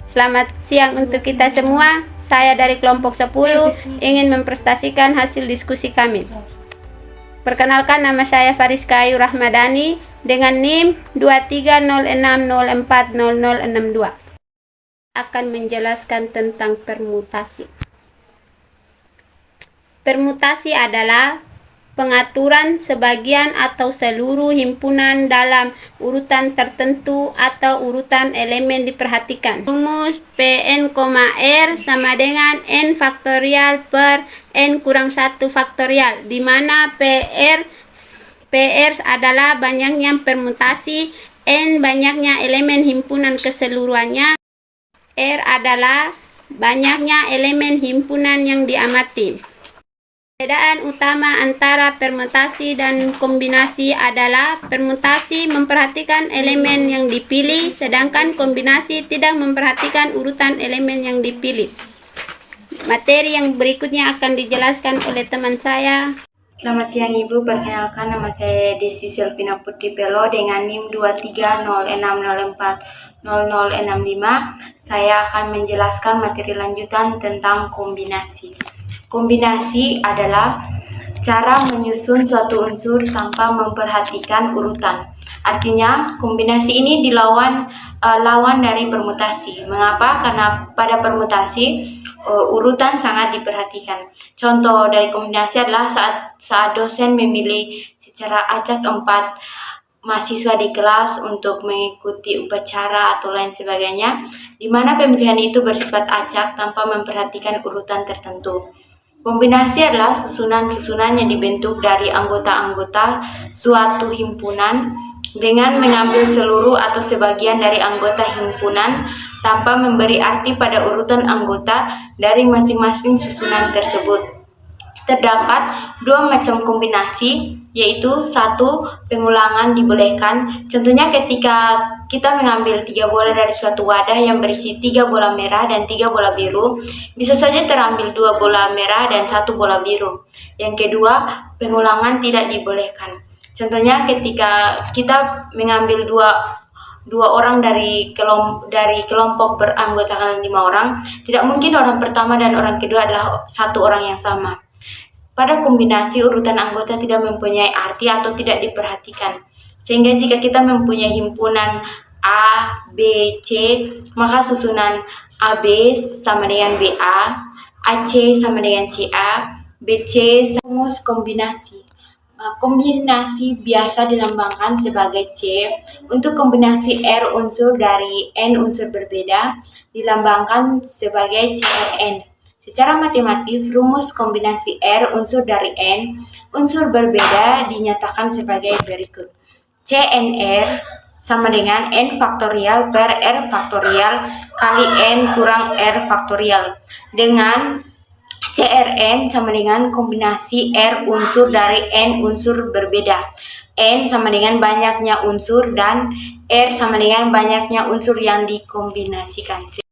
Selamat siang untuk kita semua. Saya dari kelompok 10 ingin mempresentasikan hasil diskusi kami. Perkenalkan, nama saya Fariska Ayu Rahmadani dengan NIM 2306040062. Akan menjelaskan tentang permutasi. Permutasi adalah pengaturan sebagian atau seluruh himpunan dalam urutan tertentu atau urutan elemen diperhatikan. Rumus Pn, R sama dengan N faktorial per N kurang 1 faktorial, di mana PR adalah banyaknya permutasi, N banyaknya elemen himpunan keseluruhannya, R adalah banyaknya elemen himpunan yang diamati. Perbedaan utama antara permutasi dan kombinasi adalah permutasi memperhatikan elemen yang dipilih, sedangkan kombinasi tidak memperhatikan urutan elemen yang dipilih. Materi yang berikutnya akan dijelaskan oleh teman saya. Selamat siang Ibu, perkenalkan nama saya Desi Silvina Putri Pelo dengan NIM 2306040065. Saya akan menjelaskan materi lanjutan tentang kombinasi. Kombinasi adalah cara menyusun suatu unsur tanpa memperhatikan urutan. Artinya, kombinasi ini lawan dari permutasi. Mengapa? Karena pada permutasi urutan sangat diperhatikan. Contoh dari kombinasi adalah saat dosen memilih secara acak 4 mahasiswa di kelas untuk mengikuti upacara atau lain sebagainya, di mana pemilihan itu bersifat acak tanpa memperhatikan urutan tertentu. Kombinasi adalah susunan-susunan yang dibentuk dari anggota-anggota suatu himpunan dengan mengambil seluruh atau sebagian dari anggota himpunan tanpa memberi arti pada urutan anggota dari masing-masing susunan tersebut. Terdapat 2 macam kombinasi, yaitu 1. Pengulangan dibolehkan. Contohnya ketika kita mengambil 3 bola dari suatu wadah yang berisi 3 bola merah dan 3 bola biru, bisa saja terambil 2 bola merah dan 1 bola biru. Yang kedua, pengulangan tidak dibolehkan. Contohnya ketika kita mengambil dua orang dari kelompok beranggotakan 5 orang, tidak mungkin orang pertama dan orang kedua adalah satu orang yang sama. Pada kombinasi, urutan anggota tidak mempunyai arti atau tidak diperhatikan. Sehingga jika kita mempunyai himpunan A, B, C, maka susunan AB sama dengan BA, AC sama dengan CA, BC sama rumus kombinasi. Kombinasi biasa dilambangkan sebagai C. Untuk kombinasi R unsur dari N unsur berbeda dilambangkan sebagai CRN. Secara matematif, rumus kombinasi R unsur dari N unsur berbeda dinyatakan sebagai berikut. CNR sama dengan N faktorial per R faktorial kali N kurang R faktorial, dengan CRN sama dengan kombinasi R unsur dari N unsur berbeda. N sama dengan banyaknya unsur dan R sama dengan banyaknya unsur yang dikombinasikan.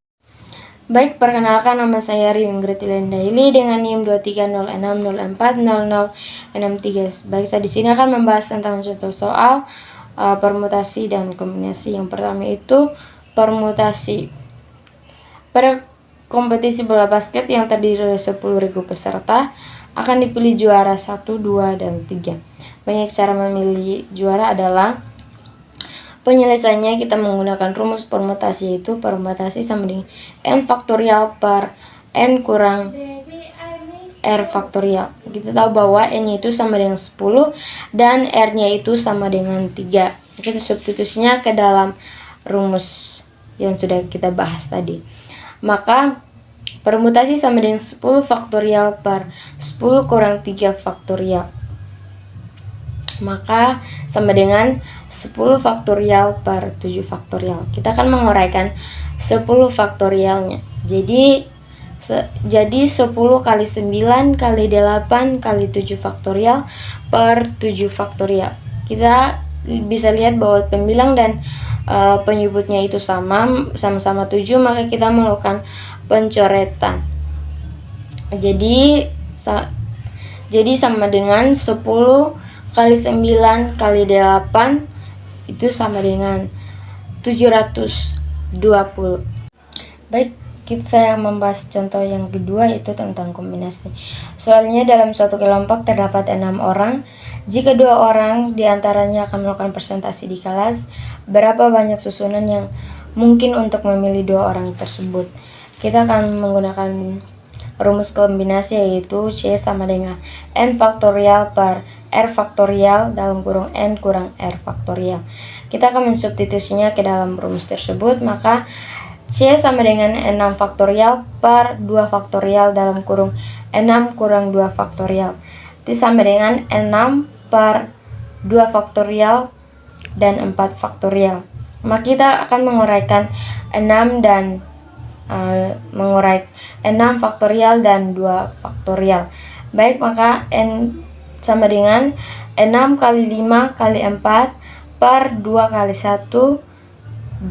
Baik, perkenalkan, nama saya Riwin Gretilen Daily dengan NIM 2306040063. Baik, saya di sini akan membahas tentang contoh soal permutasi dan kombinasi. Yang pertama itu permutasi. Pada kompetisi bola basket yang terdiri dari 10.000 peserta, akan dipilih juara 1, 2, dan 3. Banyak cara memilih juara adalah penyelesaiannya kita menggunakan rumus permutasi, yaitu permutasi sama dengan N faktorial per N kurang R faktorial. Kita tahu bahwa N-nya itu sama dengan 10 dan R-nya itu sama dengan 3. Kita substitusinya ke dalam rumus yang sudah kita bahas tadi. Maka permutasi sama dengan 10 faktorial per 10 kurang 3 faktorial. Maka sama dengan 10 faktorial per 7 faktorial. Kita akan menguraikan 10 faktorialnya. Jadi 10 kali 9 kali 8 kali 7 faktorial per 7 faktorial. Kita bisa lihat bahwa pembilang dan penyebutnya itu sama-sama 7, maka kita melakukan pencoretan. Jadi sama dengan 10 kali 9 kali 8 itu sama dengan 720. Baik, saya membahas contoh yang kedua, yaitu tentang kombinasi. Soalnya dalam suatu kelompok terdapat 6 orang. Jika 2 orang diantaranya akan melakukan presentasi di kelas, berapa banyak susunan yang mungkin untuk memilih 2 orang tersebut? Kita akan menggunakan rumus kombinasi, yaitu C sama dengan N faktorial per R faktorial dalam kurung N kurang R faktorial. Kita akan mensubstitusinya ke dalam rumus tersebut, maka C sama dengan 6 faktorial per 2 faktorial dalam kurung 6 kurang 2 faktorial. Itu sama dengan 6 per 2 faktorial dan 4 faktorial. Maka kita akan menguraikan 6 dan mengurai 6 faktorial dan 2 faktorial. Baik, maka N sama dengan 6 kali 5 kali 4 per 2 kali 1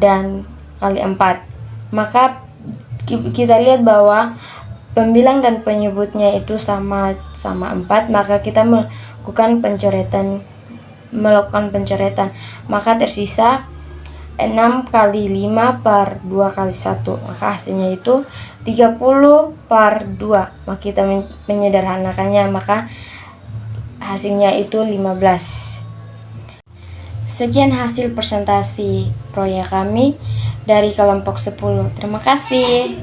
dan kali 4. Maka kita lihat bahwa pembilang dan penyebutnya itu sama 4, maka kita melakukan pencoretan. Maka tersisa 6 kali 5 per 2 kali 1, maka hasilnya itu 30 per 2. Maka kita menyederhanakannya, maka hasilnya itu 15. Sekian hasil presentasi proyek kami dari kelompok 10. Terima kasih.